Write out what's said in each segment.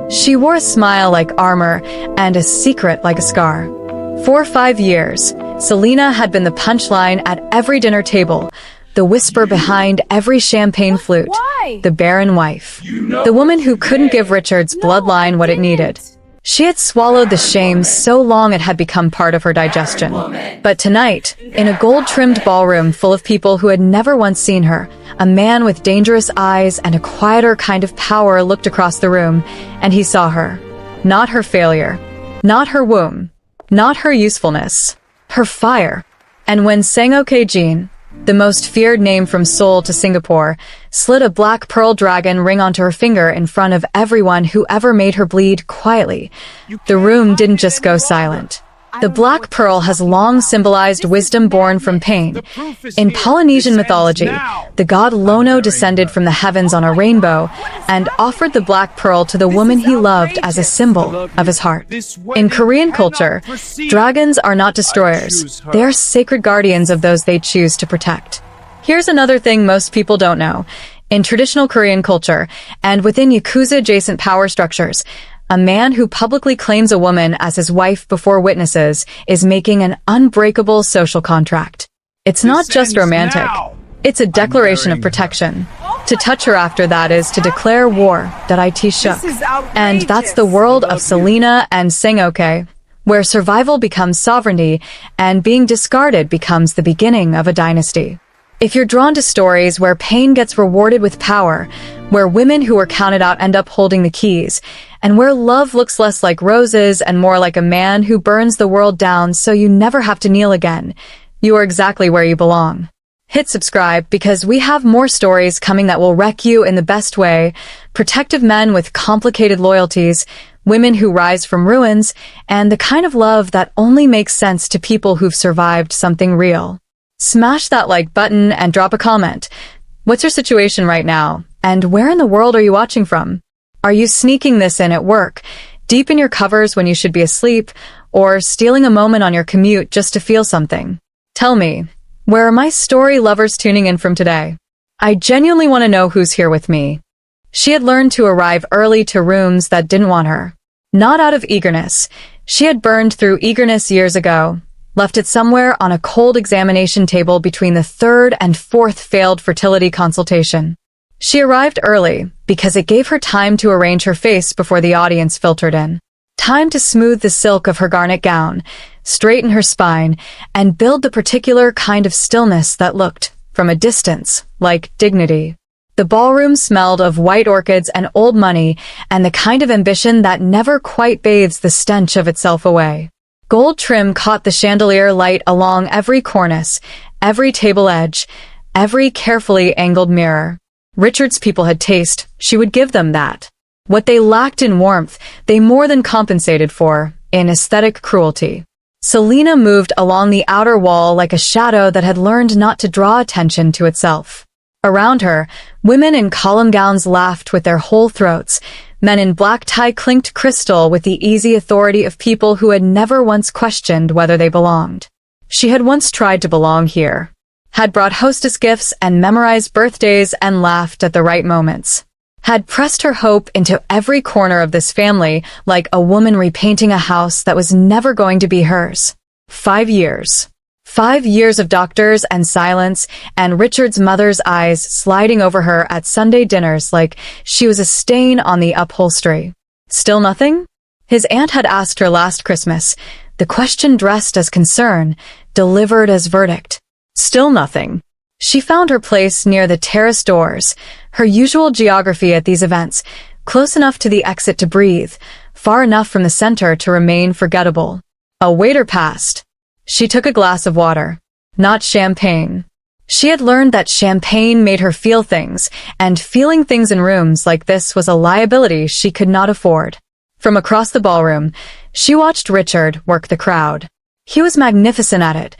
She wore a smile like armor and a secret like a scar. For 5 years, Selena had been the punchline at every dinner table, the whisper behind every champagne flute, the barren wife, the woman who couldn't give Richard's bloodline what it needed. She had swallowed the shame so long it had become part of her digestion. But tonight, in a gold-trimmed ballroom full of people who had never once seen her, a man with dangerous eyes and a quieter kind of power looked across the room, and he saw her. Not her failure, not her womb, not her usefulness, her fire. And when Sang-ook Jin, the most feared name from Seoul to Singapore, slid a black pearl dragon ring onto her finger in front of everyone who ever made her bleed quietly, the room didn't just go silent. The black pearl has long symbolized wisdom born from pain. In Polynesian mythology, the god Lono descended from the heavens on a rainbow and offered the black pearl to the woman he loved as a symbol of his heart. In Korean culture, dragons are not destroyers. They are sacred guardians of those they choose to protect. Here's another thing most people don't know. In traditional Korean culture, and within Yakuza-adjacent power structures, a man who publicly claims a woman as his wife before witnesses is making an unbreakable social contract. It's not just romantic. It's a declaration of protection. To touch her after that is to declare war, that it shook. And that's the world of Selena and Sang-ook, where survival becomes sovereignty and being discarded becomes the beginning of a dynasty. If you're drawn to stories where pain gets rewarded with power, where women who are counted out end up holding the keys, and where love looks less like roses and more like a man who burns the world down so you never have to kneel again, you are exactly where you belong. Hit subscribe because we have more stories coming that will wreck you in the best way, protective men with complicated loyalties, women who rise from ruins, and the kind of love that only makes sense to people who've survived something real. Smash that like button and drop a comment. What's your situation right now? And where in the world are you watching from? Are you sneaking this in at work, deep in your covers when you should be asleep, or stealing a moment on your commute just to feel something? Tell me, where are my story lovers tuning in from today? I genuinely want to know who's here with me. She had learned to arrive early to rooms that didn't want her. Not out of eagerness. She had burned through eagerness years ago, left it somewhere on a cold examination table between the third and fourth failed fertility consultation. She arrived early because it gave her time to arrange her face before the audience filtered in. Time to smooth the silk of her garnet gown, straighten her spine, and build the particular kind of stillness that looked, from a distance, like dignity. The ballroom smelled of white orchids and old money and the kind of ambition that never quite bathes the stench of itself away. Gold trim caught the chandelier light along every cornice, every table edge, every carefully angled mirror. Richard's people had taste, she would give them that. What they lacked in warmth, they more than compensated for, in aesthetic cruelty. Selena moved along the outer wall like a shadow that had learned not to draw attention to itself. Around her, women in column gowns laughed with their whole throats. Men in black tie clinked crystal with the easy authority of people who had never once questioned whether they belonged. She had once tried to belong here, had brought hostess gifts and memorized birthdays and laughed at the right moments, had pressed her hope into every corner of this family like a woman repainting a house that was never going to be hers. 5 years. 5 years of doctors and silence, and Richard's mother's eyes sliding over her at Sunday dinners like she was a stain on the upholstery. Still nothing? His aunt had asked her last Christmas, the question dressed as concern, delivered as verdict. Still nothing. She found her place near the terrace doors, her usual geography at these events, close enough to the exit to breathe, far enough from the center to remain forgettable. A waiter passed. She took a glass of water. Not champagne. She had learned that champagne made her feel things, and feeling things in rooms like this was a liability she could not afford. From across the ballroom, she watched Richard work the crowd. He was magnificent at it.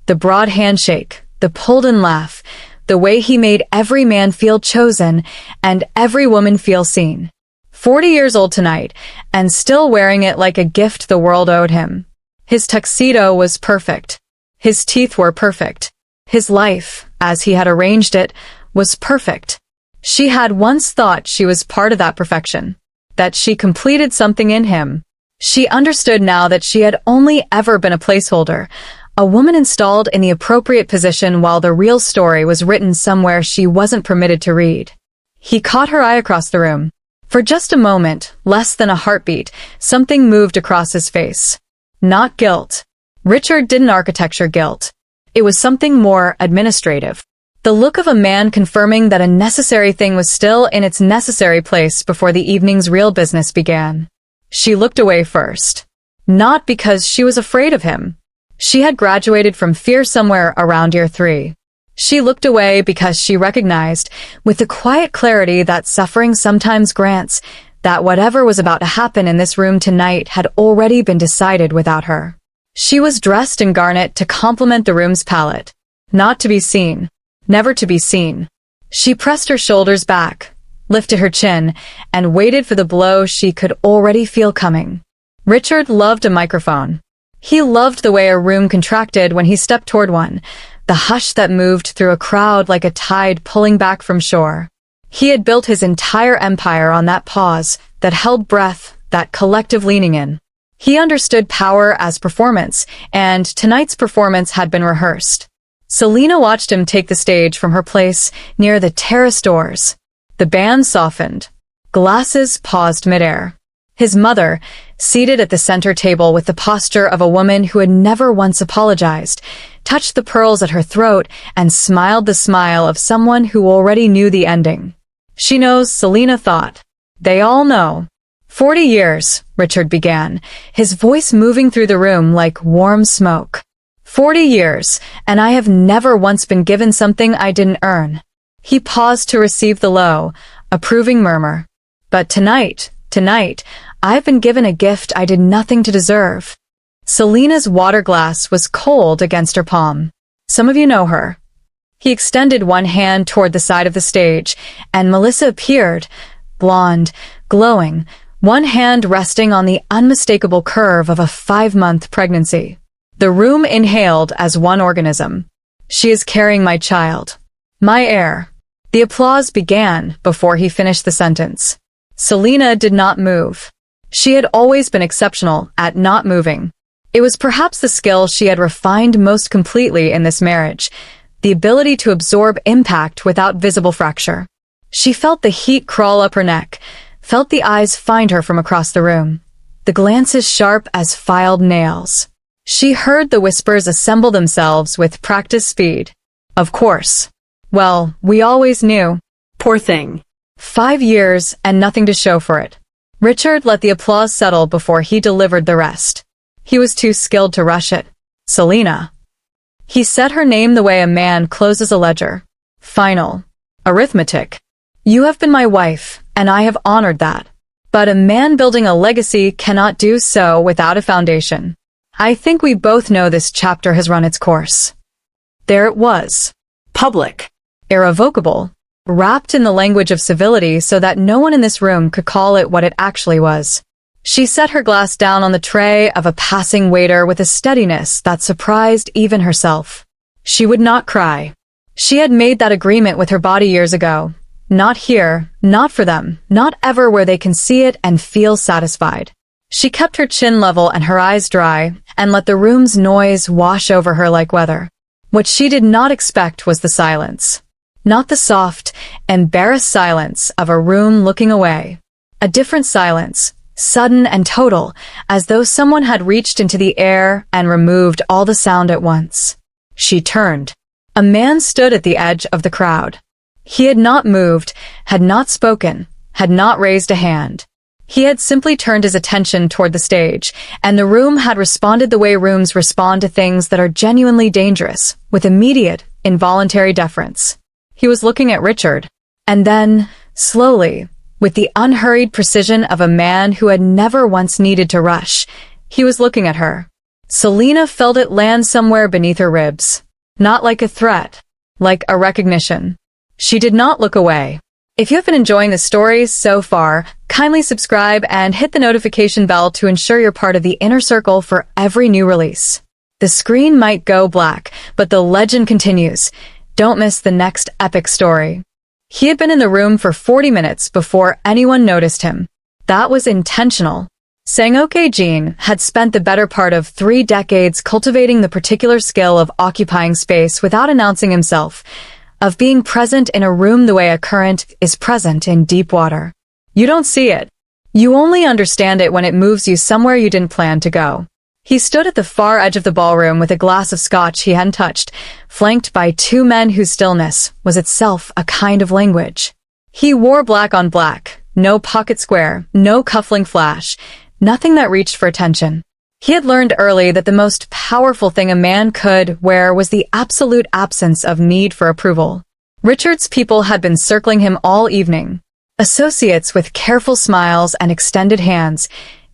The broad handshake, the pulled-in laugh, the way he made every man feel chosen and every woman feel seen. 40 years old tonight, and still wearing it like a gift the world owed him. His tuxedo was perfect. His teeth were perfect. His life, as he had arranged it, was perfect. She had once thought she was part of that perfection. that she completed something in him. She understood now that she had only ever been a placeholder, a woman installed in the appropriate position while the real story was written somewhere she wasn't permitted to read. He caught her eye across the room. For just a moment, less than a heartbeat, something moved across his face. Not guilt. Richard didn't architecture guilt. It was something more administrative. The look of a man confirming that a necessary thing was still in its necessary place before the evening's real business began. She looked away first. Not because she was afraid of him. She had graduated from fear somewhere around year 3. She looked away because she recognized, with the quiet clarity that suffering sometimes grants, that whatever was about to happen in this room tonight had already been decided without her. She was dressed in garnet to complement the room's palette. Not to be seen. Never to be seen. She pressed her shoulders back, lifted her chin, and waited for the blow she could already feel coming. Richard loved a microphone. He loved the way a room contracted when he stepped toward one, the hush that moved through a crowd like a tide pulling back from shore. He had built his entire empire on that pause, that held breath, that collective leaning in. He understood power as performance, and tonight's performance had been rehearsed. Selena watched him take the stage from her place near the terrace doors. The band softened. Glasses paused midair. His mother, seated at the center table with the posture of a woman who had never once apologized, touched the pearls at her throat and smiled the smile of someone who already knew the ending. She knows, Selena thought. They all know. 40 years, Richard began, his voice moving through the room like warm smoke. 40 years, and I have never once been given something I didn't earn. He paused to receive the low, approving murmur. But tonight, I've been given a gift I did nothing to deserve. Selena's water glass was cold against her palm. Some of you know her. He extended one hand toward the side of the stage, and Melissa appeared, blonde, glowing, one hand resting on the unmistakable curve of a 5-month pregnancy. The room inhaled as one organism. She is carrying my child. My heir. The applause began before he finished the sentence. Selena did not move. She had always been exceptional at not moving. It was perhaps the skill she had refined most completely in this marriage, the ability to absorb impact without visible fracture. She felt the heat crawl up her neck, felt the eyes find her from across the room, the glances sharp as filed nails. She heard the whispers assemble themselves with practiced speed. Of course. Well, we always knew. Poor thing. 5 years and nothing to show for it. Richard let the applause settle before he delivered the rest. He was too skilled to rush it. Selena. He said her name the way a man closes a ledger. Final. Arithmetic. You have been my wife, and I have honored that. But a man building a legacy cannot do so without a foundation. I think we both know this chapter has run its course. There it was. Public. Irrevocable. Wrapped in the language of civility so that no one in this room could call it what it actually was. She set her glass down on the tray of a passing waiter with a steadiness that surprised even herself. She would not cry. She had made that agreement with her body years ago. Not here, not for them, not ever where they can see it and feel satisfied. She kept her chin level and her eyes dry, and let the room's noise wash over her like weather. What she did not expect was the silence. Not the soft, embarrassed silence of a room looking away. A different silence, sudden and total, as though someone had reached into the air and removed all the sound at once. She turned. A man stood at the edge of the crowd. He had not moved, had not spoken, had not raised a hand. He had simply turned his attention toward the stage, and the room had responded the way rooms respond to things that are genuinely dangerous, with immediate, involuntary deference. He was looking at Richard, and then, slowly, with the unhurried precision of a man who had never once needed to rush, he was looking at her. Selena felt it land somewhere beneath her ribs. Not like a threat, like a recognition. She did not look away. If you have been enjoying the stories so far, kindly subscribe and hit the notification bell to ensure you're part of the inner circle for every new release. The screen might go black, but the legend continues. Don't miss the next epic story. He had been in the room for 40 minutes before anyone noticed him. That was intentional. Sang-ook Jin had spent the better part of 3 decades cultivating the particular skill of occupying space without announcing himself, of being present in a room the way a current is present in deep water. You don't see it. You only understand it when it moves you somewhere you didn't plan to go. He stood at the far edge of the ballroom with a glass of scotch he hadn't touched, flanked by 2 men whose stillness was itself a kind of language. He wore black on black, no pocket square, no cuffling flash, nothing that reached for attention. He had learned early that the most powerful thing a man could wear was the absolute absence of need for approval. Richard's people had been circling him all evening. Associates with careful smiles and extended hands,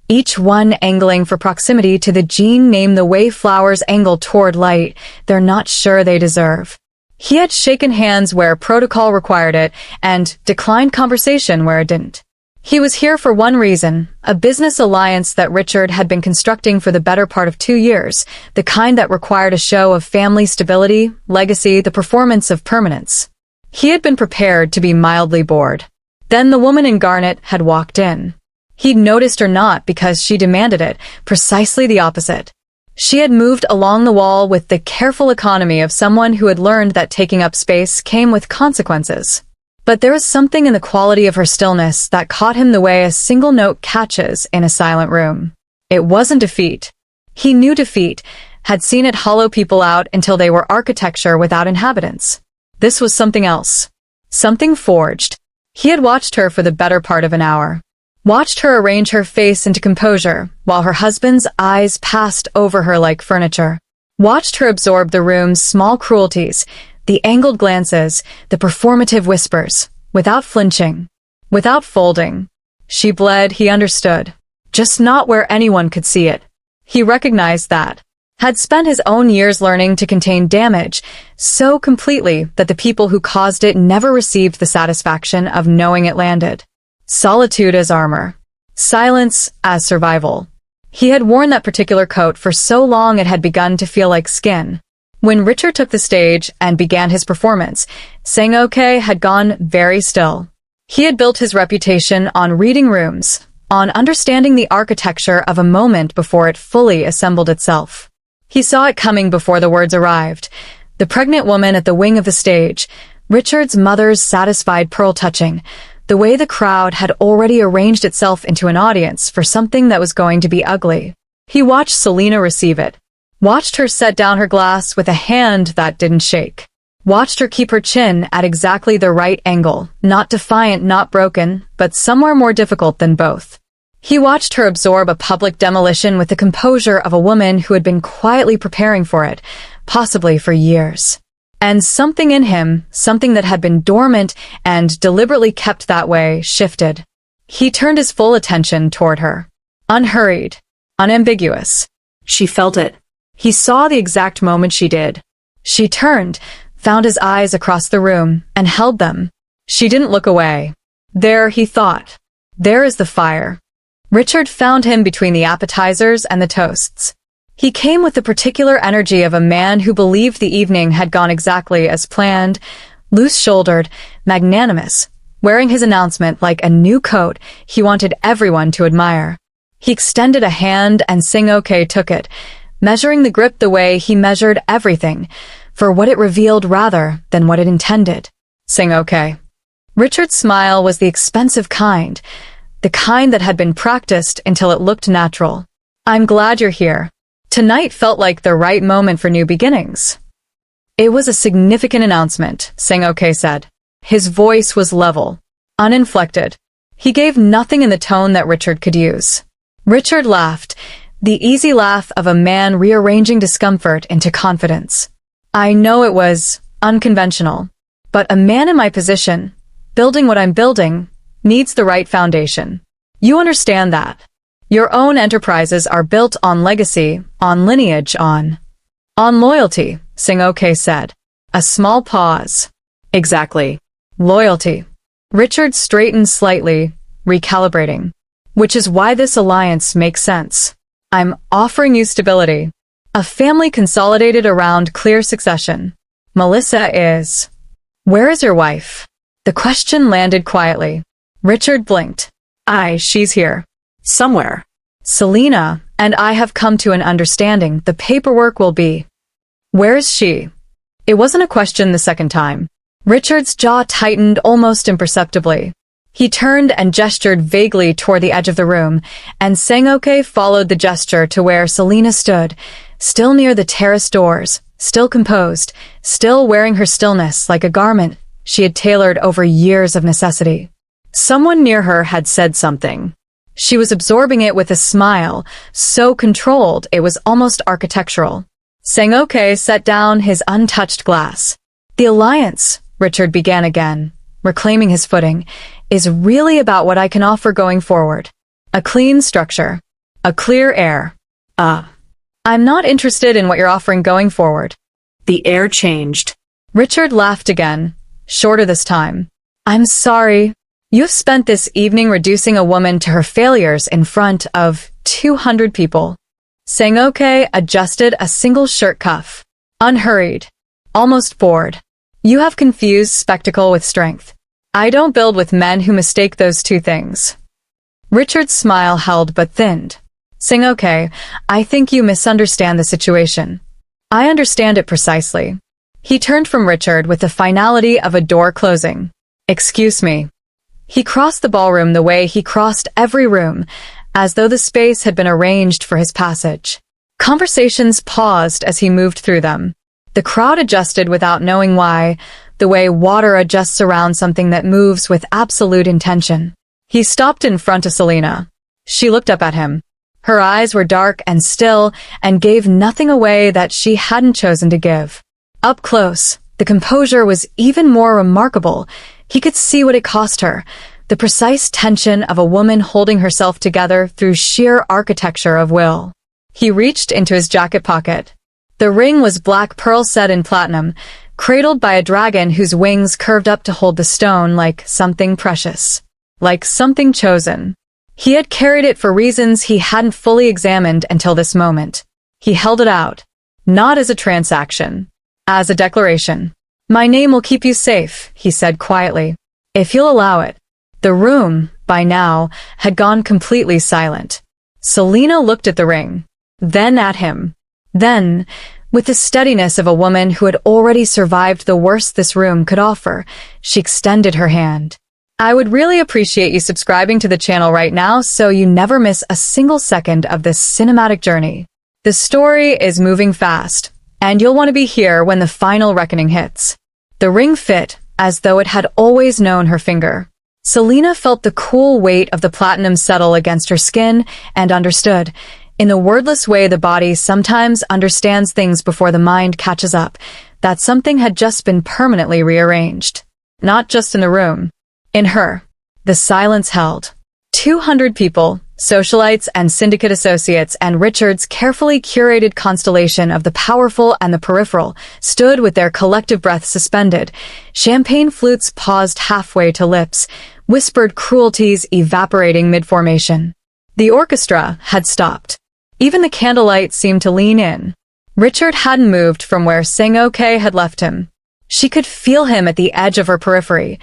each one angling for proximity to the Jin name the way flowers angle toward light they're not sure they deserve. He had shaken hands where protocol required it and declined conversation where it didn't. He was here for one reason, a business alliance that Richard had been constructing for the better part of 2 years, the kind that required a show of family stability, legacy, the performance of permanence. He had been prepared to be mildly bored. Then the woman in garnet had walked in. He'd noticed her not because she demanded it, precisely the opposite. She had moved along the wall with the careful economy of someone who had learned that taking up space came with consequences. But there was something in the quality of her stillness that caught him the way a single note catches in a silent room. It wasn't defeat. He knew defeat, had seen it hollow people out until they were architecture without inhabitants. This was something else. Something forged. He had watched her for the better part of an hour. Watched her arrange her face into composure, while her husband's eyes passed over her like furniture. Watched her absorb the room's small cruelties, the angled glances, the performative whispers, without flinching, without folding. She bled, he understood. Just not where anyone could see it. He recognized that. Had spent his own years learning to contain damage so completely that the people who caused it never received the satisfaction of knowing it landed. Solitude as armor. Silence as survival. He had worn that particular coat for so long it had begun to feel like skin. When Richard took the stage and began his performance, Sang-ook had gone very still. He had built his reputation on reading rooms, on understanding the architecture of a moment before it fully assembled itself. He saw it coming before the words arrived. The pregnant woman at the wing of the stage, Richard's mother's satisfied pearl touching, the way the crowd had already arranged itself into an audience for something that was going to be ugly. He watched Selena receive it. Watched her set down her glass with a hand that didn't shake. Watched her keep her chin at exactly the right angle, not defiant, not broken, but somewhere more difficult than both. He watched her absorb a public demolition with the composure of a woman who had been quietly preparing for it, possibly for years. And something in him, something that had been dormant and deliberately kept that way, shifted. He turned his full attention toward her. Unhurried, unambiguous. She felt it. He saw the exact moment she did. She turned, found his eyes across the room, and held them. She didn't look away. There, he thought. There is the fire. Richard found him between the appetizers and the toasts. He came with the particular energy of a man who believed the evening had gone exactly as planned, loose-shouldered, magnanimous, wearing his announcement like a new coat he wanted everyone to admire. He extended a hand and Sang-ook took it, measuring the grip the way he measured everything, for what it revealed rather than what it intended. Sang-ook. Richard's smile was the expensive kind, the kind that had been practiced until it looked natural. I'm glad you're here. Tonight felt like the right moment for new beginnings. It was a significant announcement, Sang-ook said. His voice was level, uninflected. He gave nothing in the tone that Richard could use. Richard laughed, the easy laugh of a man rearranging discomfort into confidence. I know it was unconventional, but a man in my position, building what I'm building, needs the right foundation. You understand that. Your own enterprises are built on legacy, on lineage, on loyalty, Sang-ook said. A small pause. Exactly. Loyalty. Richard straightened slightly, recalibrating. Which is why this alliance makes sense. I'm offering you stability. A family consolidated around clear succession. Melissa is... Where is your wife? The question landed quietly. Richard blinked. She's here. Somewhere. Selena and I have come to an understanding. The paperwork will be. Where is she? It wasn't a question the second time. Richard's jaw tightened almost imperceptibly. He turned and gestured vaguely toward the edge of the room, and Sang-ook followed the gesture to where Selena stood, still near the terrace doors, still composed, still wearing her stillness like a garment she had tailored over years of necessity. Someone near her had said something. She was absorbing it with a smile, so controlled it was almost architectural. Sang-ook set down his untouched glass. The alliance, Richard began again, reclaiming his footing, is really about what I can offer going forward. A clean structure. A clear air. I'm not interested in what you're offering going forward. The air changed. Richard laughed again, shorter this time. I'm sorry. You've spent this evening reducing a woman to her failures in front of 200 people. Sang-ook adjusted a single shirt cuff. Unhurried. Almost bored. You have confused spectacle with strength. I don't build with men who mistake those two things. Richard's smile held but thinned. Sang-ook, I think you misunderstand the situation. I understand it precisely. He turned from Richard with the finality of a door closing. Excuse me. He crossed the ballroom the way he crossed every room, as though the space had been arranged for his passage. Conversations paused as he moved through them. The crowd adjusted without knowing why, the way water adjusts around something that moves with absolute intention. He stopped in front of Selena. She looked up at him. Her eyes were dark and still and gave nothing away that she hadn't chosen to give. Up close, the composure was even more remarkable. He could see what it cost her, the precise tension of a woman holding herself together through sheer architecture of will. He reached into his jacket pocket. The ring was black pearl set in platinum, cradled by a dragon whose wings curved up to hold the stone like something precious. Like something chosen. He had carried it for reasons he hadn't fully examined until this moment. He held it out. Not as a transaction. As a declaration. My name will keep you safe, he said quietly. If you'll allow it. The room, by now, had gone completely silent. Selena looked at the ring. Then at him. Then, with the steadiness of a woman who had already survived the worst this room could offer, she extended her hand. I would really appreciate you subscribing to the channel right now so you never miss a single second of this cinematic journey. The story is moving fast, and you'll want to be here when the final reckoning hits. The ring fit, as though it had always known her finger. Selena felt the cool weight of the platinum settle against her skin and understood, in the wordless way the body sometimes understands things before the mind catches up, that something had just been permanently rearranged. Not just in the room. In her. The silence held. 200 people, socialites and syndicate associates and Richard's carefully curated constellation of the powerful and the peripheral, stood with their collective breath suspended. Champagne flutes paused halfway to lips, whispered cruelties evaporating mid-formation. The orchestra had stopped. Even the candlelight seemed to lean in. Richard hadn't moved from where Sang-ook had left him. She could feel him at the edge of her periphery,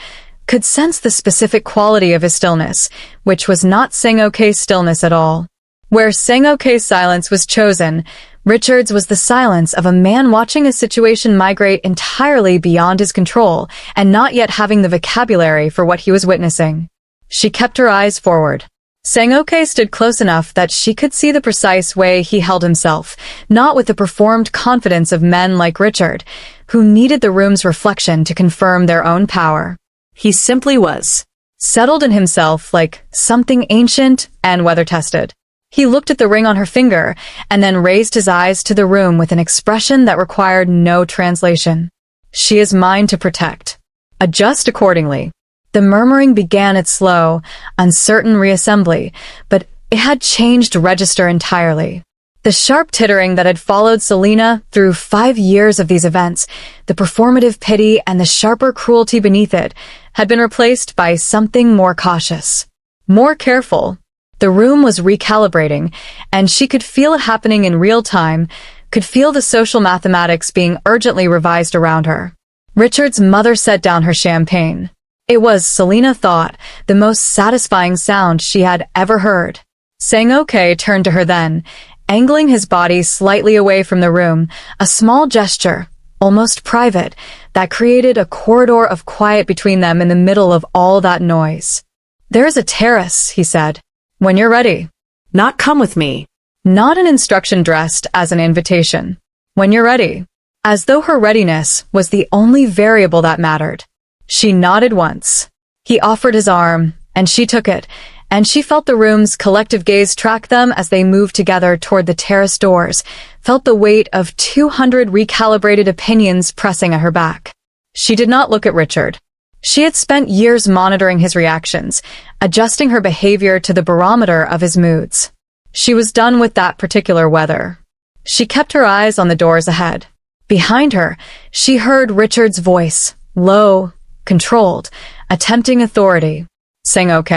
could sense the specific quality of his stillness, which was not Sang-ok's stillness at all. Where Sang-ok's silence was chosen, Richard's was the silence of a man watching a situation migrate entirely beyond his control and not yet having the vocabulary for what he was witnessing. She kept her eyes forward. Sang-ook stood close enough that she could see the precise way he held himself, not with the performed confidence of men like Richard, who needed the room's reflection to confirm their own power. He simply was. Settled in himself like something ancient and weather-tested. He looked at the ring on her finger and then raised his eyes to the room with an expression that required no translation. She is mine to protect. Adjust accordingly. The murmuring began its slow, uncertain reassembly, but it had changed register entirely. The sharp tittering that had followed Selena through 5 years of these events, the performative pity and the sharper cruelty beneath it, had been replaced by something more cautious. More careful. The room was recalibrating, and she could feel it happening in real time, could feel the social mathematics being urgently revised around her. Richard's mother set down her champagne. It was, Selena thought, the most satisfying sound she had ever heard. Sang-ook turned to her then, angling his body slightly away from the room, a small gesture, almost private, that created a corridor of quiet between them in the middle of all that noise. "There's a terrace," he said. "When you're ready." Not come with me. Not an instruction dressed as an invitation. "When you're ready." As though her readiness was the only variable that mattered. She nodded once. He offered his arm, and she took it, and she felt the room's collective gaze track them as they moved together toward the terrace doors, felt the weight of 200 recalibrated opinions pressing at her back. She did not look at Richard. She had spent years monitoring his reactions, adjusting her behavior to the barometer of his moods. She was done with that particular weather. She kept her eyes on the doors ahead. Behind her, she heard Richard's voice, low, controlled, attempting authority. Sang-ook.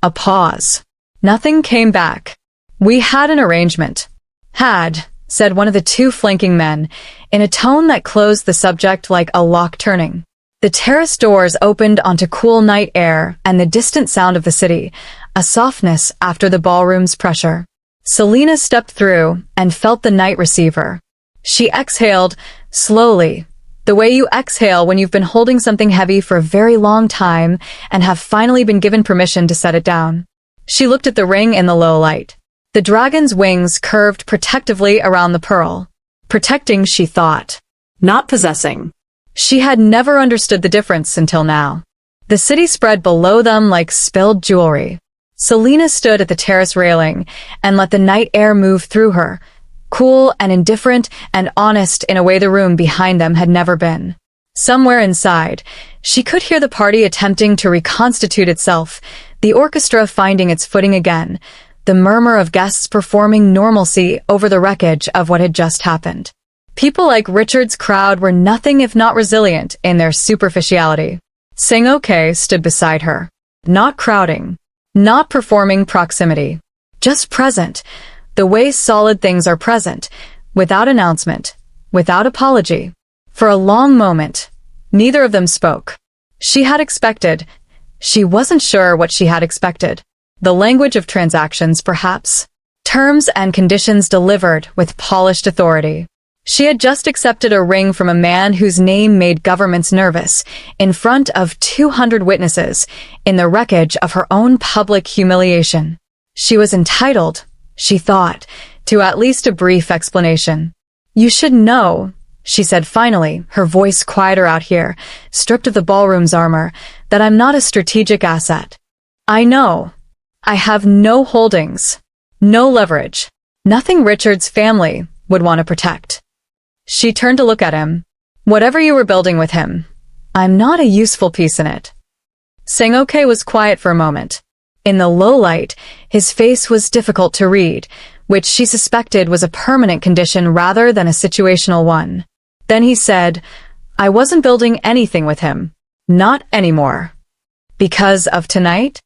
A pause. Nothing came back. "We had an arrangement." "Had," said one of the two flanking men, in a tone that closed the subject like a lock turning. The terrace doors opened onto cool night air and the distant sound of the city, a softness after the ballroom's pressure. Selena stepped through and felt the night receiver. She exhaled, slowly, the way you exhale when you've been holding something heavy for a very long time and have finally been given permission to set it down. She looked at the ring in the low light. The dragon's wings curved protectively around the pearl. Protecting, she thought. Not possessing. She had never understood the difference until now. The city spread below them like spilled jewelry. Selena stood at the terrace railing and let the night air move through her, cool and indifferent and honest in a way the room behind them had never been. Somewhere inside, she could hear the party attempting to reconstitute itself, the orchestra finding its footing again, the murmur of guests performing normalcy over the wreckage of what had just happened. People like Richard's crowd were nothing if not resilient in their superficiality. Sang-ook stood beside her, not crowding, not performing proximity, just present, the way solid things are present, without announcement, without apology. For a long moment, neither of them spoke. She had expected. She wasn't sure what she had expected. The language of transactions, perhaps. Terms and conditions delivered with polished authority. She had just accepted a ring from a man whose name made governments nervous, in front of 200 witnesses, in the wreckage of her own public humiliation. She was entitled, she thought, to at least a brief explanation. "You should know," she said finally, her voice quieter out here, stripped of the ballroom's armor, "that I'm not a strategic asset. I know. I have no holdings, no leverage, nothing Richard's family would want to protect." She turned to look at him. "Whatever you were building with him, I'm not a useful piece in it." Sang-ook was quiet for a moment. In the low light, his face was difficult to read, which she suspected was a permanent condition rather than a situational one. Then he said, "I wasn't building anything with him. Not anymore." "Because of tonight?"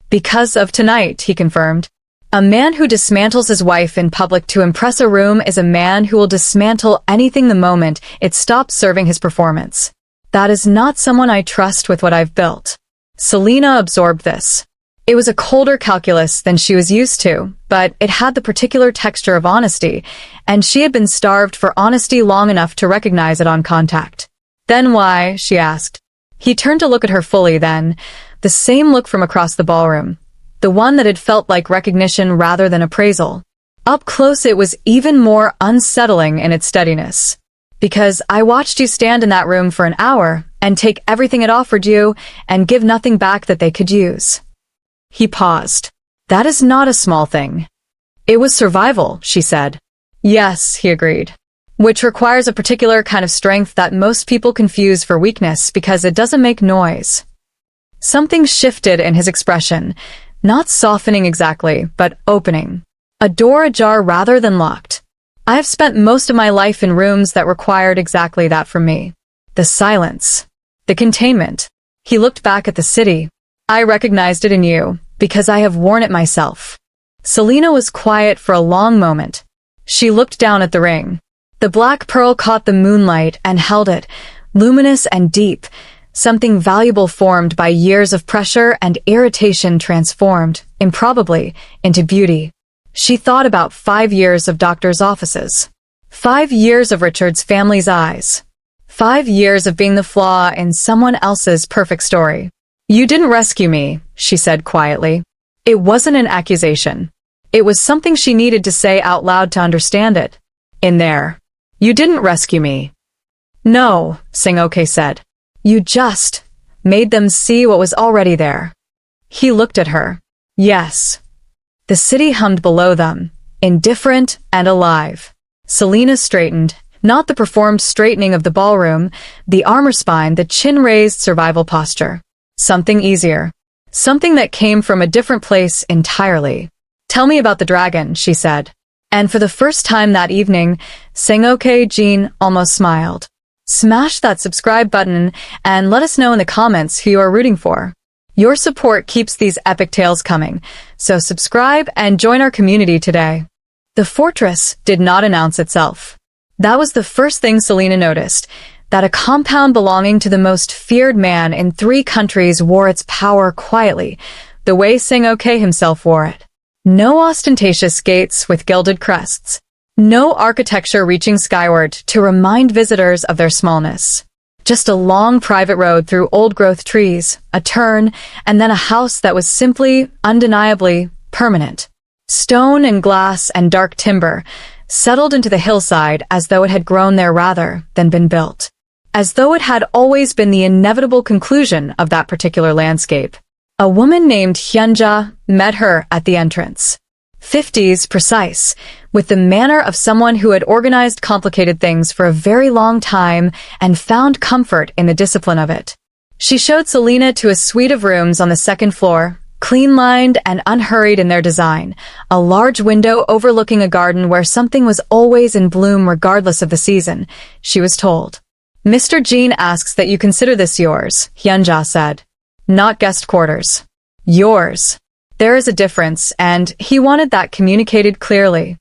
"Because of tonight," he confirmed. "A man who dismantles his wife in public to impress a room is a man who will dismantle anything the moment it stops serving his performance. That is not someone I trust with what I've built." Selena absorbed this. It was a colder calculus than she was used to, but it had the particular texture of honesty, and she had been starved for honesty long enough to recognize it on contact. "Then why?" she asked. He turned to look at her fully then, the same look from across the ballroom, the one that had felt like recognition rather than appraisal. Up close it was even more unsettling in its steadiness. "Because I watched you stand in that room for an hour and take everything it offered you and give nothing back that they could use." He paused. "That is not a small thing." "It was survival," she said. "Yes," he agreed. "Which requires a particular kind of strength that most people confuse for weakness because it doesn't make noise." Something shifted in his expression, not softening exactly, but opening. A door ajar rather than locked. "I have spent most of my life in rooms that required exactly that from me. The silence. The containment." He looked back at the city. "I recognized it in you, because I have worn it myself." Selena was quiet for a long moment. She looked down at the ring. The black pearl caught the moonlight and held it, luminous and deep, Something valuable formed by years of pressure and irritation transformed, improbably, into beauty. She thought about 5 years of doctors' offices. 5 years of Richard's family's eyes. 5 years of being the flaw in someone else's perfect story. "You didn't rescue me," she said quietly. It wasn't an accusation. It was something she needed to say out loud to understand it. In there. "You didn't rescue me." "No," Sang-ook said. "You just made them see what was already there." He looked at her. Yes. The city hummed below them, indifferent and alive. Selena straightened, not the performed straightening of the ballroom, the armor spine, the chin-raised survival posture. Something easier. Something that came from a different place entirely. "Tell me about the dragon," she said. And for the first time that evening, Sang-ook Jin almost smiled. Smash that subscribe button and let us know in the comments who you are rooting for. Your support keeps these epic tales coming, so subscribe and join our community today. The fortress did not announce itself. That was the first thing Selena noticed, that a compound belonging to the most feared man in 3 countries wore its power quietly, the way Sang-ook himself wore it. No ostentatious gates with gilded crests. No architecture reaching skyward to remind visitors of their smallness. Just a long private road through old-growth trees, a turn, and then a house that was simply, undeniably, permanent. Stone and glass and dark timber, settled into the hillside as though it had grown there rather than been built. As though it had always been the inevitable conclusion of that particular landscape. A woman named Hyunja met her at the entrance. 50s precise, with the manner of someone who had organized complicated things for a very long time and found comfort in the discipline of it. She showed Selena to a suite of rooms on the 2nd floor, clean-lined and unhurried in their design, a large window overlooking a garden where something was always in bloom regardless of the season, she was told. "Mr. Jin asks that you consider this yours," Hyunja said. "Not guest quarters. Yours. There is a difference, and he wanted that communicated clearly."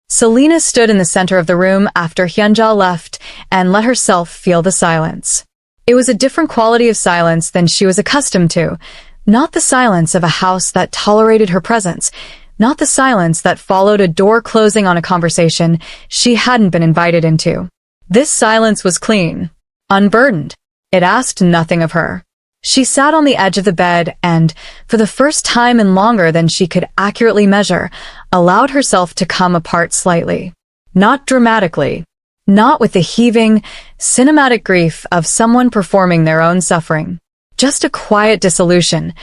Selena stood in the center of the room after Hyunja left and let herself feel the silence. It was a different quality of silence than she was accustomed to, not the silence of a house that tolerated her presence, not the silence that followed a door closing on a conversation she hadn't been invited into. This silence was clean, unburdened. It asked nothing of her. She sat on the edge of the bed and, for the first time in longer than she could accurately measure, allowed herself to come apart slightly. Not dramatically. Not with the heaving, cinematic grief of someone performing their own suffering. Just a quiet dissolution,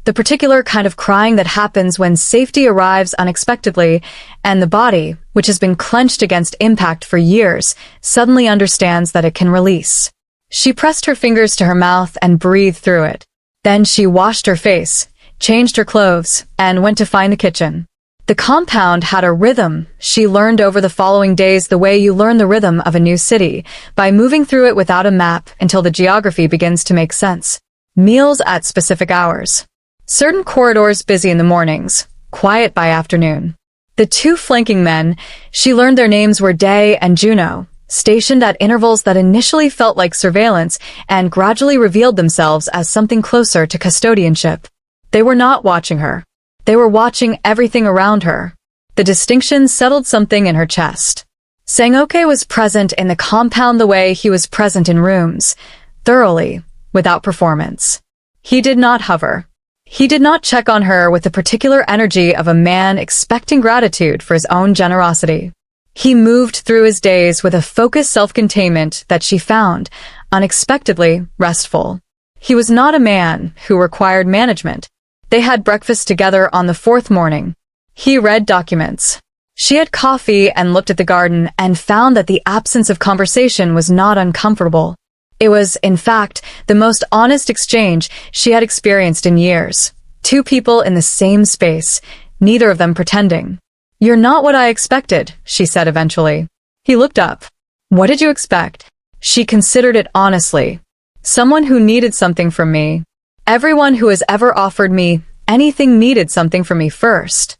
the particular kind of crying that happens when safety arrives unexpectedly and the body, which has been clenched against impact for years, suddenly understands that it can release. She pressed her fingers to her mouth and breathed through it. Then she washed her face, changed her clothes, and went to find the kitchen. The compound had a rhythm she learned over the following days, the way you learn the rhythm of a new city, by moving through it without a map until the geography begins to make sense. Meals at specific hours. Certain corridors busy in the mornings, quiet by afternoon. The 2 flanking men, she learned their names were Day and Juno, stationed at intervals that initially felt like surveillance and gradually revealed themselves as something closer to custodianship. They were not watching her. They were watching everything around her. The distinction settled something in her chest. Sang-ook was present in the compound the way he was present in rooms, thoroughly, without performance. He did not hover. He did not check on her with the particular energy of a man expecting gratitude for his own generosity. He moved through his days with a focused self-containment that she found, unexpectedly, restful. He was not a man who required management. They had breakfast together on the 4th morning. He read documents. She had coffee and looked at the garden and found that the absence of conversation was not uncomfortable. It was, in fact, the most honest exchange she had experienced in years. 2 people in the same space, neither of them pretending. "You're not what I expected," she said eventually. He looked up. "What did you expect?" She considered it honestly. "Someone who needed something from me. Everyone who has ever offered me anything needed something from me first."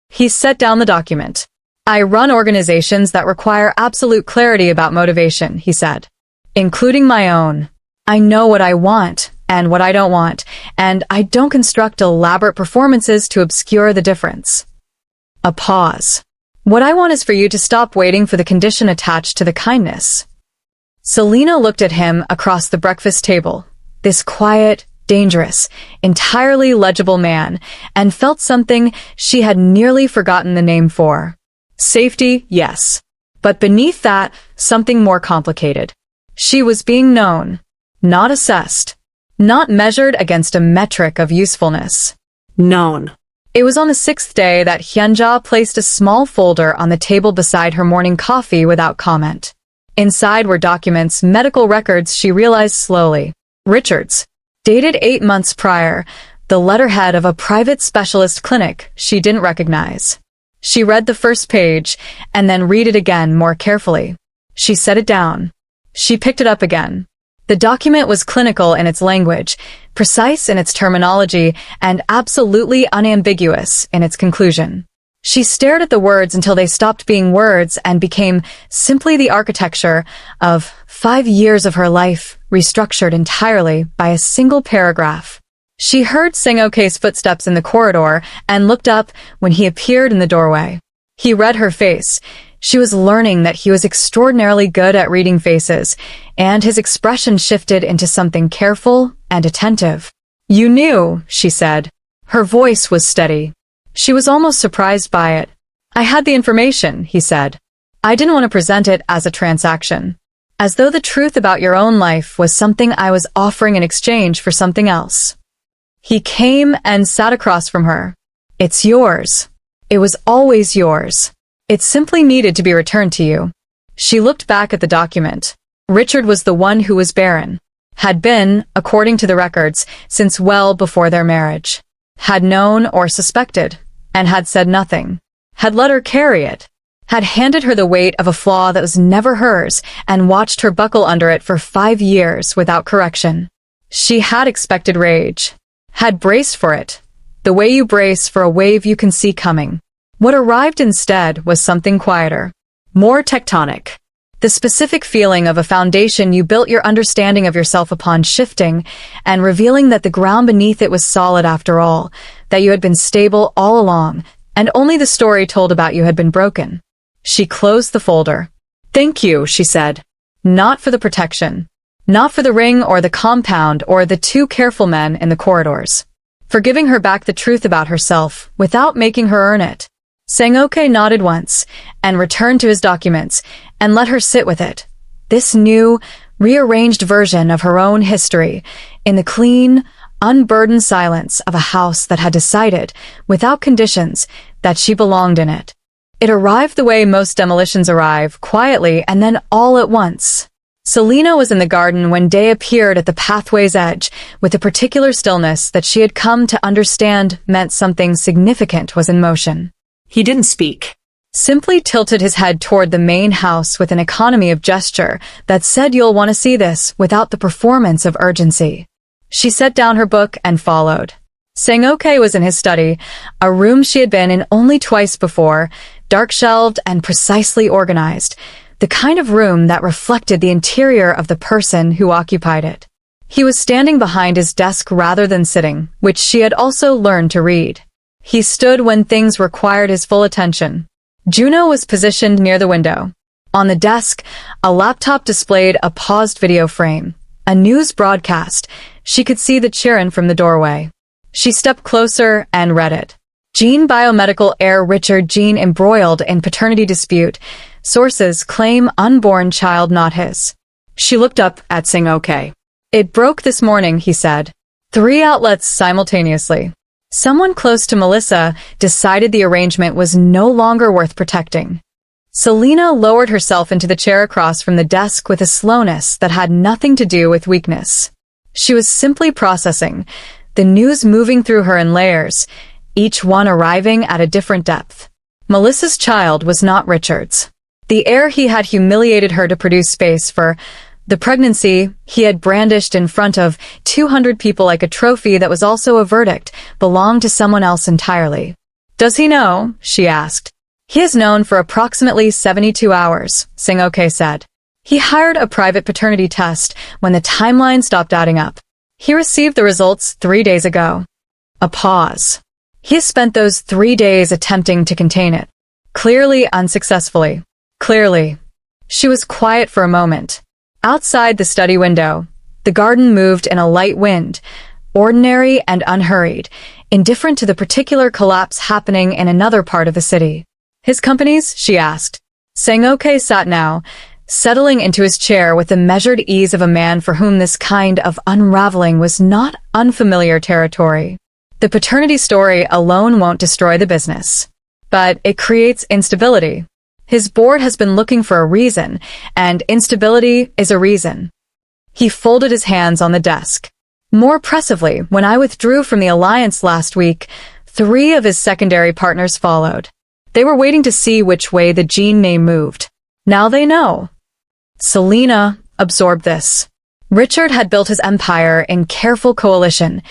He set down the document. "I run organizations that require absolute clarity about motivation," he said. "Including my own. I know what I want and what I don't want, and I don't construct elaborate performances to obscure the difference. A pause. What I want is for you to stop waiting for the condition attached to the kindness. Selena looked at him across the breakfast table, this quiet, dangerous, entirely legible man, and felt something she had nearly forgotten the name for. Safety, yes. But beneath that, something more complicated. She was being known, not assessed, not measured against a metric of usefulness. Known. It was on the 6th day that Hyunja placed a small folder on the table beside her morning coffee without comment. Inside were documents, medical records she realized slowly. Richards. Dated 8 months prior, the letterhead of a private specialist clinic she didn't recognize. She read the first page, and then read it again more carefully. She set it down. She picked it up again. The document was clinical in its language, precise in its terminology, and absolutely unambiguous in its conclusion. She stared at the words until they stopped being words and became simply the architecture of 5 years of her life, restructured entirely by a single paragraph. She heard Sang-ok's footsteps in the corridor and looked up when he appeared in the doorway. He read her face. She was learning that he was extraordinarily good at reading faces, and his expression shifted into something careful and attentive. "You knew," she said. Her voice was steady. She was almost surprised by it. "I had the information," he said. "I didn't want to present it as a transaction. As though the truth about your own life was something I was offering in exchange for something else." He came and sat across from her. "It's yours. It was always yours. It simply needed to be returned to you." She looked back at the document. Richard was the one who was barren. Had been, according to the records, since well before their marriage. Had known or suspected, and had said nothing. Had let her carry it. Had handed her the weight of a flaw that was never hers and watched her buckle under it for 5 years without correction. She had expected rage. Had braced for it, the way you brace for a wave you can see coming. What arrived instead was something quieter, more tectonic. The specific feeling of a foundation you built your understanding of yourself upon shifting and revealing that the ground beneath it was solid after all, that you had been stable all along, and only the story told about you had been broken. She closed the folder. "Thank you," she said. Not for the protection. Not for the ring or the compound or the 2 careful men in the corridors. For giving her back the truth about herself without making her earn it. Sang-ok nodded once and returned to his documents and let her sit with it. This new, rearranged version of her own history in the clean, unburdened silence of a house that had decided, without conditions, that she belonged in it. It arrived the way most demolitions arrive, quietly and then all at once. Selena was in the garden when day appeared at the pathway's edge with a particular stillness that she had come to understand meant something significant was in motion. He didn't speak. Simply tilted his head toward the main house with an economy of gesture that said you'll want to see this without the performance of urgency. She set down her book and followed. Sang-ok was in his study, a room she had been in only twice before, dark-shelved and precisely organized, the kind of room that reflected the interior of the person who occupied it. He was standing behind his desk rather than sitting, which she had also learned to read. He stood when things required his full attention. Juno was positioned near the window. On the desk, a laptop displayed a paused video frame. A news broadcast. She could see the Chiron from the doorway. She stepped closer and read it. Jin biomedical heir Richard Jin embroiled in paternity dispute. Sources claim unborn child not his. She looked up at Sang-ok. "It broke this morning," he said. 3 outlets simultaneously. Someone close to Melissa decided the arrangement was no longer worth protecting. Selena lowered herself into the chair across from the desk with a slowness that had nothing to do with weakness. She was simply processing, the news moving through her in layers, each one arriving at a different depth. Melissa's child was not Richard's. The heir he had humiliated her to produce space for. The pregnancy he had brandished in front of 200 people like a trophy that was also a verdict belonged to someone else entirely. "Does he know?" she asked. "He has known for approximately 72 hours, Sang-ok said. He hired a private paternity test when the timeline stopped adding up. He received the results 3 days ago. A pause. He has spent those 3 days attempting to contain it. Clearly unsuccessfully. Clearly. She was quiet for a moment. Outside the study window, the garden moved in a light wind, ordinary and unhurried, indifferent to the particular collapse happening in another part of the city. His companies? She asked. Sang-ook sat now, settling into his chair with the measured ease of a man for whom this kind of unraveling was not unfamiliar territory. The paternity story alone won't destroy the business, but it creates instability. His board has been looking for a reason, and instability is a reason. He folded his hands on the desk. More pressively, when I withdrew from the alliance last week, 3 of his secondary partners followed. They were waiting to see which way the Jin name moved. Now they know. Selena absorbed this. Richard had built his empire in careful coalition,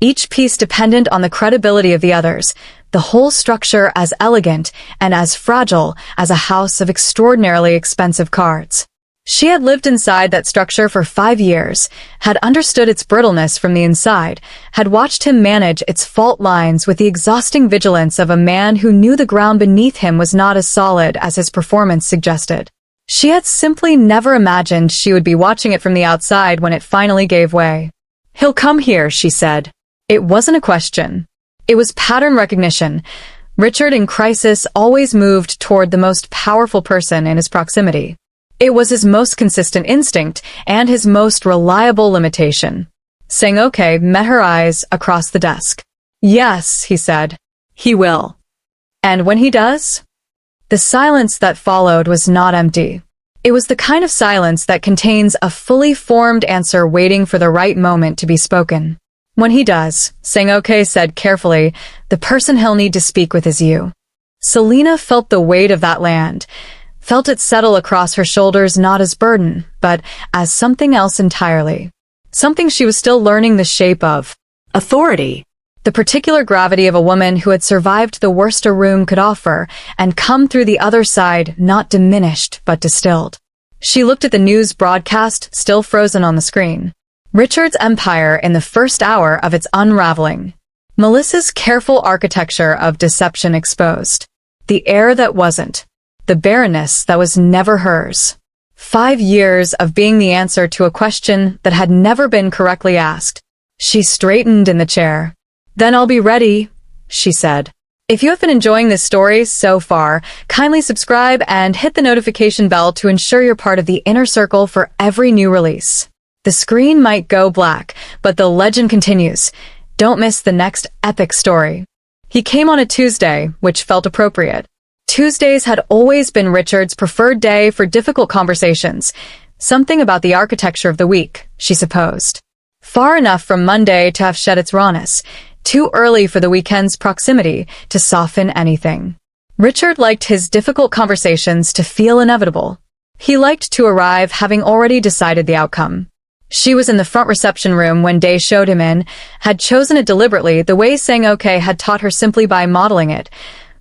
each piece dependent on the credibility of the others, the whole structure as elegant and as fragile as a house of extraordinarily expensive cards. She had lived inside that structure for 5 years, had understood its brittleness from the inside, had watched him manage its fault lines with the exhausting vigilance of a man who knew the ground beneath him was not as solid as his performance suggested. She had simply never imagined she would be watching it from the outside when it finally gave way. "He'll come here," she said. It wasn't a question. It was pattern recognition. Richard in crisis always moved toward the most powerful person in his proximity. It was his most consistent instinct and his most reliable limitation. Sang-ook met her eyes across the desk. "Yes," he said. "He will." "And when he does?" The silence that followed was not empty. It was the kind of silence that contains a fully formed answer waiting for the right moment to be spoken. "When he does," Sang-ook said carefully, "the person he'll need to speak with is you." Selena felt the weight of that land, felt it settle across her shoulders not as burden, but as something else entirely. Something she was still learning the shape of. Authority. The particular gravity of a woman who had survived the worst a room could offer and come through the other side not diminished but distilled. She looked at the news broadcast still frozen on the screen. Richard's empire in the first hour of its unraveling. Melissa's careful architecture of deception exposed. The heir that wasn't. The barrenness that was never hers. 5 years of being the answer to a question that had never been correctly asked. She straightened in the chair. "Then I'll be ready," she said. If you have been enjoying this story so far, kindly subscribe and hit the notification bell to ensure you're part of the inner circle for every new release. The screen might go black, but the legend continues. Don't miss the next epic story. He came on a Tuesday, which felt appropriate. Tuesdays had always been Richard's preferred day for difficult conversations. Something about the architecture of the week, she supposed. Far enough from Monday to have shed its rawness. Too early for the weekend's proximity to soften anything. Richard liked his difficult conversations to feel inevitable. He liked to arrive having already decided the outcome. She was in the front reception room when Day showed him in, had chosen it deliberately the way Sang-ook had taught her simply by modeling it.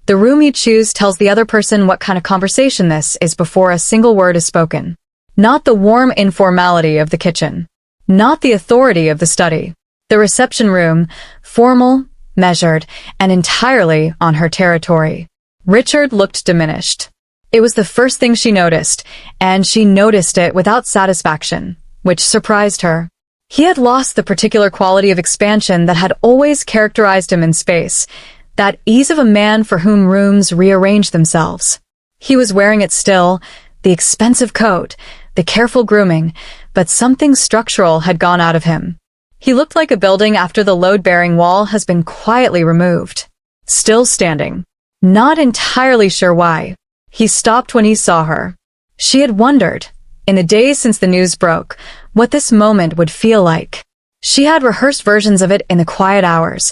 The room you choose tells the other person what kind of conversation this is before a single word is spoken. Not the warm informality of the kitchen. Not the authority of the study. The reception room, formal, measured, and entirely on her territory. Richard looked diminished. It was the first thing she noticed, and she noticed it without satisfaction, which surprised her. He had lost the particular quality of expansion that had always characterized him in space, that ease of a man for whom rooms rearrange themselves. He was wearing it still, the expensive coat, the careful grooming, but something structural had gone out of him. He looked like a building after the load-bearing wall has been quietly removed. Still standing. Not entirely sure why. He stopped when he saw her. She had wondered, in the days since the news broke, what this moment would feel like. She had rehearsed versions of it in the quiet hours.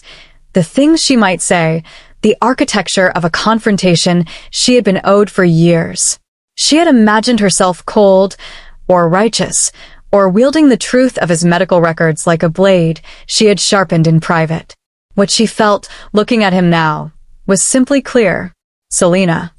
The things she might say, the architecture of a confrontation she had been owed for years. She had imagined herself cold, or righteous, or wielding the truth of his medical records like a blade she had sharpened in private. What she felt, looking at him now, was simply clear. Selena.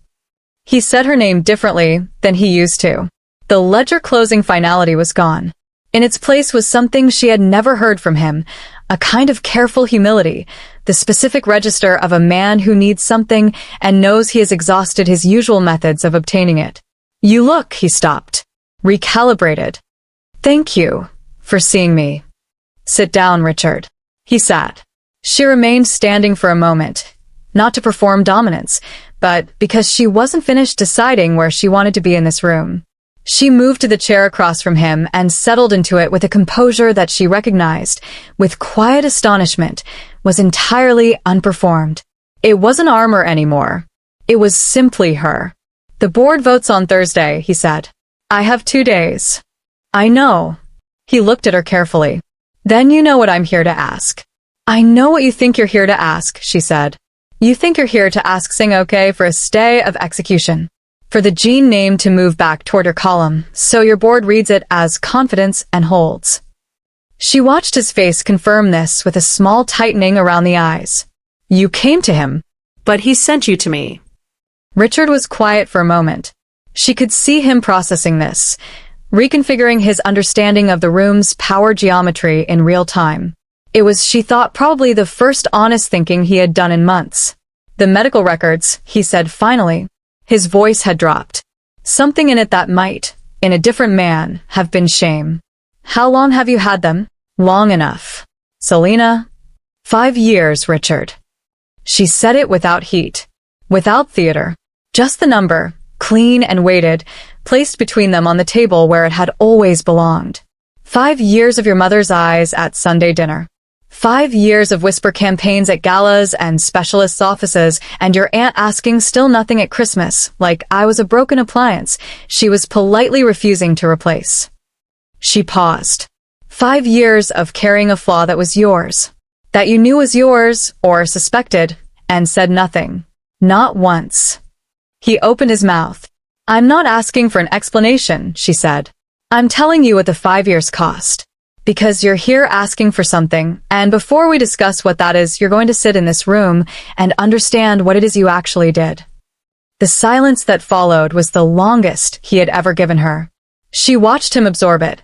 He said her name differently than he used to. The ledger closing finality was gone. In its place was something she had never heard from him, a kind of careful humility, the specific register of a man who needs something and knows he has exhausted his usual methods of obtaining it. You look, he stopped. Recalibrated. Thank you for seeing me. Sit down, Richard. He sat. She remained standing for a moment, not to perform dominance, but because she wasn't finished deciding where she wanted to be in this room. She moved to the chair across from him and settled into it with a composure that she recognized, with quiet astonishment, was entirely unperformed. It wasn't armor anymore. It was simply her. The board votes on Thursday, he said. I have 2 days. I know. He looked at her carefully. Then you know what I'm here to ask. I know what you think you're here to ask, she said. You think you're here to ask Sang-ook for a stay of execution, for the Jin name to move back toward her column, so your board reads it as confidence and holds. She watched his face confirm this with a small tightening around the eyes. You came to him. But he sent you to me. Richard was quiet for a moment. She could see him processing this, reconfiguring his understanding of the room's power geometry in real time. It was, she thought, probably the first honest thinking he had done in months. The medical records, he said finally. His voice had dropped. Something in it that might, in a different man, have been shame. How long have you had them? Long enough. Selena? 5 years, Richard. She said it without heat, without theater. Just the number, clean and weighted, placed between them on the table where it had always belonged. 5 years of your mother's eyes at Sunday dinner. 5 years of whisper campaigns at galas and specialists' offices, and your aunt asking still nothing at Christmas, like I was a broken appliance she was politely refusing to replace. She paused. 5 years of carrying a flaw that was yours, that you knew was yours, or suspected, and said nothing. Not once. He opened his mouth. I'm not asking for an explanation, she said. I'm telling you what the 5 years cost. Because you're here asking for something, and before we discuss what that is, you're going to sit in this room and understand what it is you actually did. The silence that followed was the longest he had ever given her. She watched him absorb it,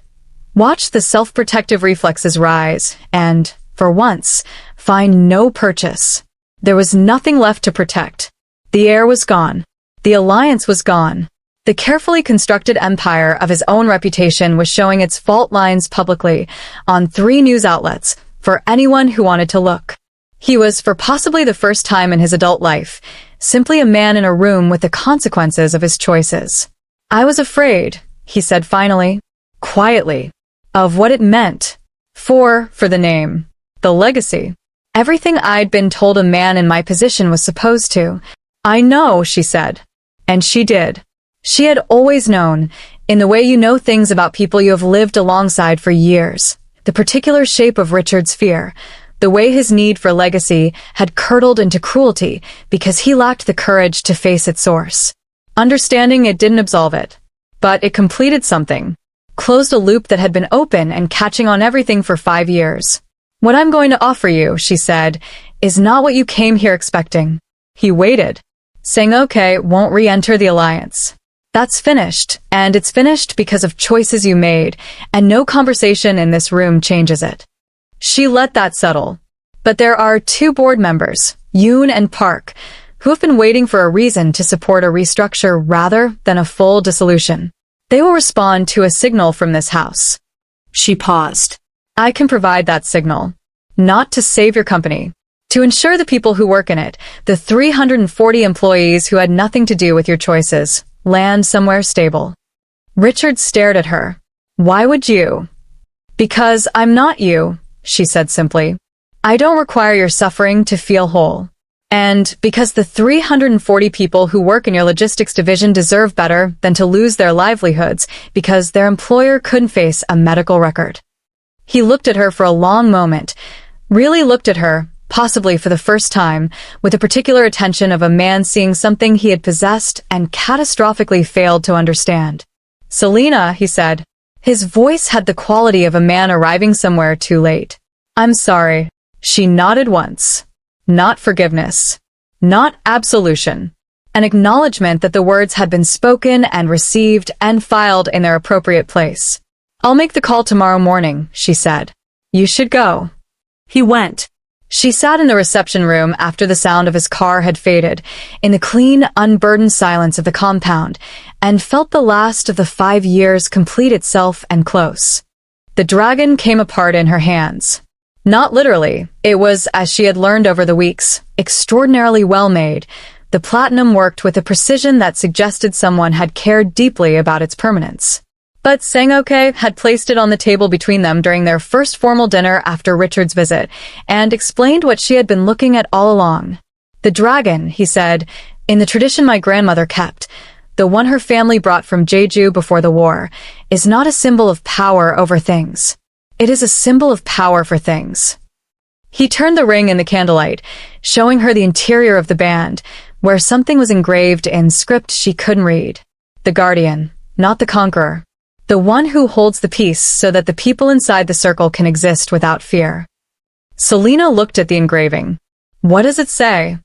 watched the self-protective reflexes rise, and, for once, find no purchase. There was nothing left to protect. The heir was gone. The alliance was gone. The carefully constructed empire of his own reputation was showing its fault lines publicly on 3 news outlets for anyone who wanted to look. He was, for possibly the first time in his adult life, simply a man in a room with the consequences of his choices. I was afraid, he said finally, quietly, of what it meant. For the name, the legacy, everything I'd been told a man in my position was supposed to. I know, she said. And she did. She had always known, in the way you know things about people you have lived alongside for years, the particular shape of Richard's fear, the way his need for legacy had curdled into cruelty because he lacked the courage to face its source. Understanding it didn't absolve it, but it completed something, closed a loop that had been open and catching on everything for 5 years. What I'm going to offer you, she said, is not what you came here expecting. He waited. Sang-ook won't re-enter the alliance. That's finished, and it's finished because of choices you made, and no conversation in this room changes it. She let that settle. But there are 2 board members, Yoon and Park, who have been waiting for a reason to support a restructure rather than a full dissolution. They will respond to a signal from this house. She paused. I can provide that signal. Not to save your company. To ensure the people who work in it, the 340 employees who had nothing to do with your choices, land somewhere stable. Richard stared at her. Why would you? Because I'm not you, she said simply. I don't require your suffering to feel whole. And because the 340 people who work in your logistics division deserve better than to lose their livelihoods because their employer couldn't face a medical record. He looked at her for a long moment, really looked at her, possibly for the first time, with the particular attention of a man seeing something he had possessed and catastrophically failed to understand. Selena, he said. His voice had the quality of a man arriving somewhere too late. I'm sorry. She nodded once. Not forgiveness. Not absolution. an acknowledgement that the words had been spoken and received and filed in their appropriate place. "I'll make the call tomorrow morning," she said. "You should go." He went. She sat in the reception room after the sound of his car had faded, in the clean, unburdened silence of the compound, and felt the last of the 5 years complete itself and close. The dragon came apart in her hands. Not literally, it was, as she had learned over the weeks, extraordinarily well made. The platinum worked with a precision that suggested someone had cared deeply about its permanence. But Sang-ook had placed it on the table between them during their first formal dinner after Richard's visit, and explained what she had been looking at all along. "The dragon," he said, "in the tradition my grandmother kept, the one her family brought from Jeju before the war, is not a symbol of power over things. It is a symbol of power for things." He turned the ring in the candlelight, showing her the interior of the band, where something was engraved in script she couldn't read. "The guardian, not the conqueror. The one who holds the peace so that the people inside the circle can exist without fear." Selena looked at the engraving. "What does it say?"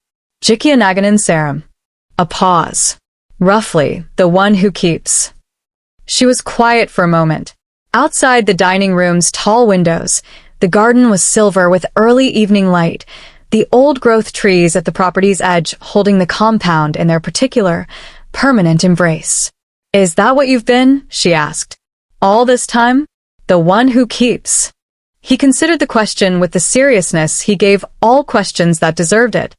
"Jikianaganan Serum." A pause. "Roughly, the one who keeps." She was quiet for a moment. Outside the dining room's tall windows, the garden was silver with early evening light, the old-growth trees at the property's edge holding the compound in their particular, permanent embrace. "Is that what you've been?" she asked. "All this time? The one who keeps?" He considered the question with the seriousness he gave all questions that deserved it.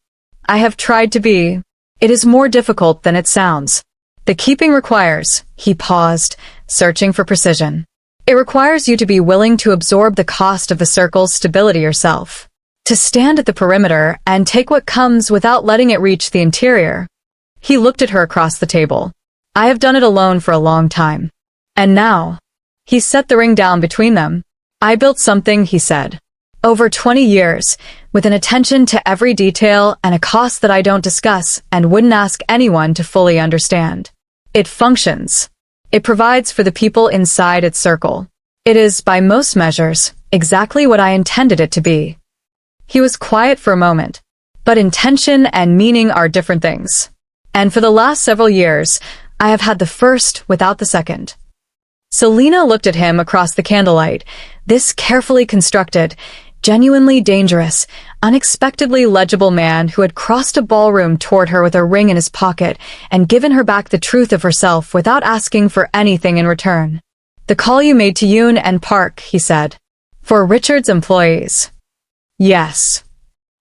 "I have tried to be. It is more difficult than it sounds. The keeping requires," he paused, searching for precision. "It requires you to be willing to absorb the cost of the circle's stability yourself. To stand at the perimeter and take what comes without letting it reach the interior." He looked at her across the table. "I have done it alone for a long time. And now?" He set the ring down between them. "I built something," he said. "Over 20 years, with an attention to every detail and a cost that I don't discuss and wouldn't ask anyone to fully understand. It functions. It provides for the people inside its circle. It is, by most measures, exactly what I intended it to be." He was quiet for a moment. "But intention and meaning are different things. And for the last several years, I have had the first without the second." Selena looked at him across the candlelight, this carefully constructed, genuinely dangerous, unexpectedly legible man who had crossed a ballroom toward her with a ring in his pocket and given her back the truth of herself without asking for anything in return. "The call you made to Yoon and Park," he said. "For Richard's employees." "Yes.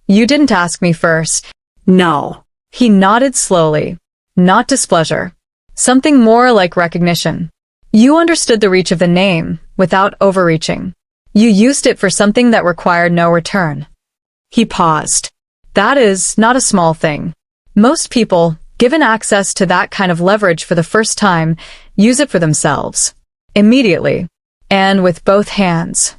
You didn't ask me first." No. He nodded slowly. Not displeasure. Something more like recognition. "You understood the reach of the name, without overreaching. You used it for something that required no return." He paused. "That is not a small thing. Most people, given access to that kind of leverage for the first time, use it for themselves. Immediately. And with both hands."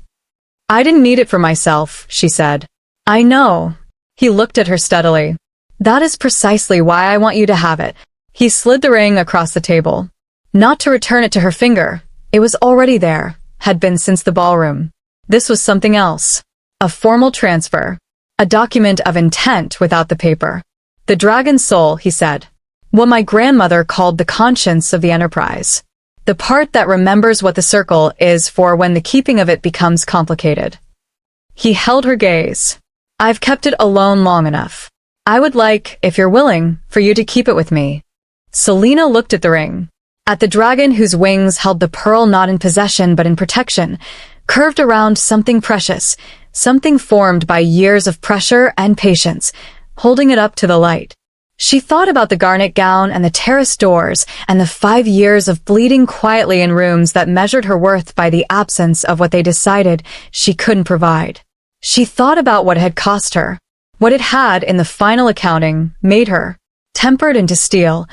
"I didn't need it for myself," she said. "I know." He looked at her steadily. "That is precisely why I want you to have it." He slid the ring across the table. Not to return it to her finger. It was already there, had been since the ballroom. This was something else. A formal transfer. A document of intent without the paper. "The dragon's soul," he said. "What my grandmother called the conscience of the enterprise. The part that remembers what the circle is for when the keeping of it becomes complicated." He held her gaze. "I've kept it alone long enough. I would like, if you're willing, for you to keep it with me." Selena looked at the ring. At the dragon whose wings held the pearl not in possession but in protection, curved around something precious, something formed by years of pressure and patience, holding it up to the light. She thought about the garnet gown and the terrace doors and the 5 years of bleeding quietly in rooms that measured her worth by the absence of what they decided she couldn't provide. She thought about what it had cost her, what it had, in the final accounting, made her, tempered into steel.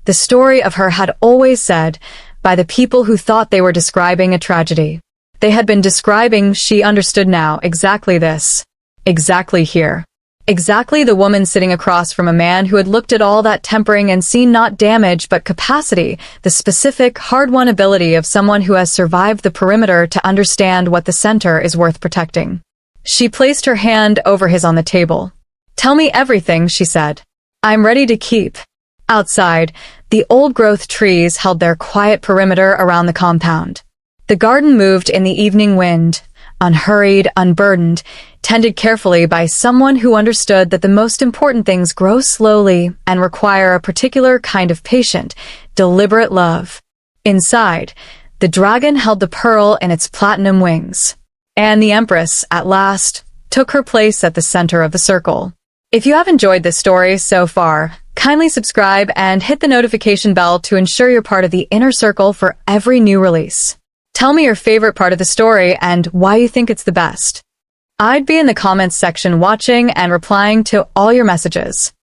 The story of her had always said, by the people who thought they were describing a tragedy. They had been describing, she understood now, exactly this. Exactly here. Exactly the woman sitting across from a man who had looked at all that tempering and seen not damage but capacity, the specific, hard-won ability of someone who has survived the perimeter to understand what the center is worth protecting. She placed her hand over his on the table. "Tell me everything," she said. "I'm ready to keep." Outside, the old-growth trees held their quiet perimeter around the compound. The garden moved in the evening wind, unhurried, unburdened, tended carefully by someone who understood that the most important things grow slowly and require a particular kind of patient, deliberate love. Inside, the dragon held the pearl in its platinum wings, and the Empress, at last, took her place at the center of the circle. If you have enjoyed this story so far, kindly subscribe and hit the notification bell to ensure you're part of the inner circle for every new release. Tell me your favorite part of the story and why you think it's the best. I'd be in the comments section watching and replying to all your messages.